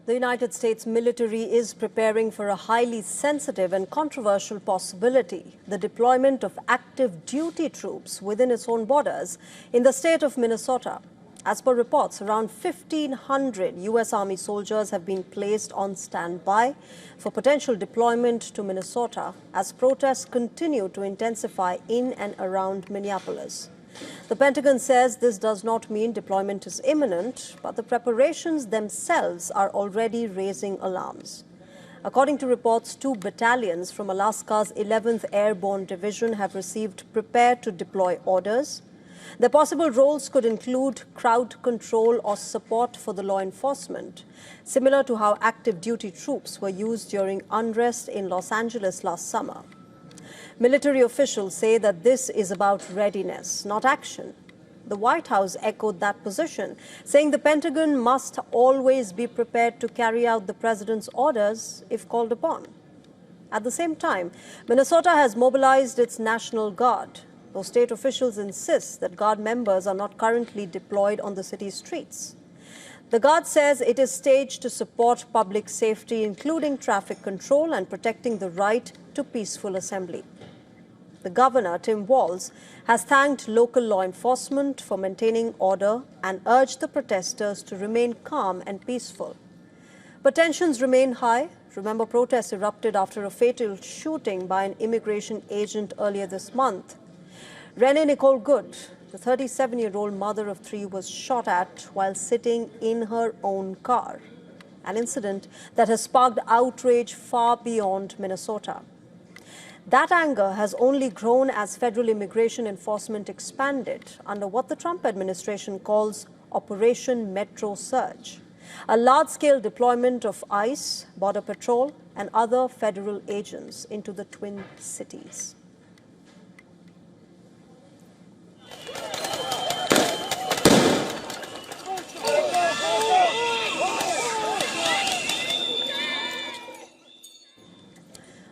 The United States military is preparing for a highly sensitive and controversial possibility, the deployment of active duty troops within its own borders in the state of Minnesota. As per reports, around 1,500 U.S. Army soldiers have been placed on standby for potential deployment to Minnesota as protests continue to intensify in and around Minneapolis. The Pentagon says this does not mean deployment is imminent, but the preparations themselves are already raising alarms. According to reports, 2 battalions from Alaska's 11th Airborne Division have received prepare to deploy orders. Their possible roles could include crowd control or support for the law enforcement, similar to how active duty troops were used during unrest in Los Angeles last summer. Military officials say that this is about readiness, not action. The White House echoed that position, saying the Pentagon must always be prepared to carry out the president's orders if called upon. At the same time, Minnesota has mobilized its National Guard, though state officials insist that Guard members are not currently deployed on the city's streets. The Guard says it is staged to support public safety, including traffic control and protecting the right to peaceful assembly. The governor, Tim Walz, has thanked local law enforcement for maintaining order and urged the protesters to remain calm and peaceful. But tensions remain high. Remember, protests erupted after a fatal shooting by an immigration agent earlier this month. Renee Nicole Good, the 37-year-old mother of 3, was shot at while sitting in her own car, an incident that has sparked outrage far beyond Minnesota. That anger has only grown as federal immigration enforcement expanded under what the Trump administration calls Operation Metro Surge, a large-scale deployment of ICE, Border Patrol, and other federal agents into the Twin Cities.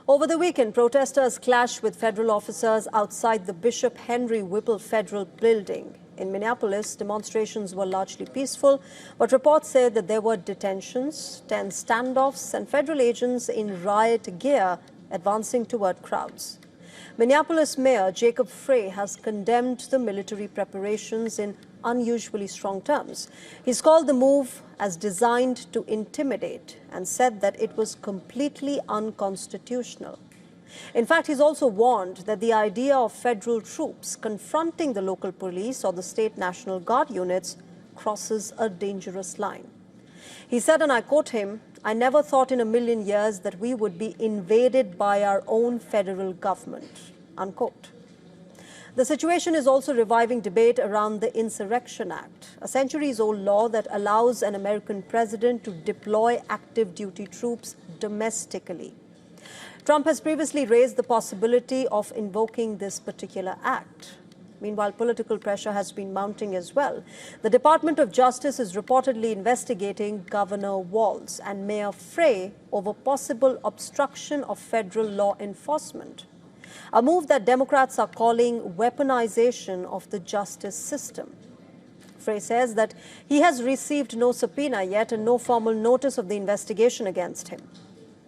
Over the weekend, protesters clashed with federal officers outside the Bishop Henry Whipple Federal Building. In Minneapolis, demonstrations were largely peaceful, but reports said that there were detentions, tense standoffs, and federal agents in riot gear advancing toward crowds. Minneapolis Mayor Jacob Frey has condemned the military preparations in unusually strong terms. He's called the move as designed to intimidate and said that it was completely unconstitutional. In fact, he's also warned that the idea of federal troops confronting the local police or the state National Guard units crosses a dangerous line. He said, and I quote him, "I never thought in a million years that we would be invaded by our own federal government," unquote. The situation is also reviving debate around the Insurrection Act, a centuries-old law that allows an American president to deploy active duty troops domestically. Trump has previously raised the possibility of invoking this particular act. Meanwhile, political pressure has been mounting as well. The Department of Justice is reportedly investigating Governor Walz and Mayor Frey over possible obstruction of federal law enforcement, a move that Democrats are calling weaponization of the justice system. Frey says that he has received no subpoena yet and no formal notice of the investigation against him.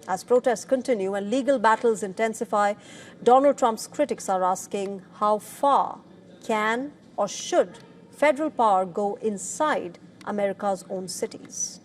As protests continue and legal battles intensify, Donald Trump's critics are asking how far can or should federal power go inside America's own cities?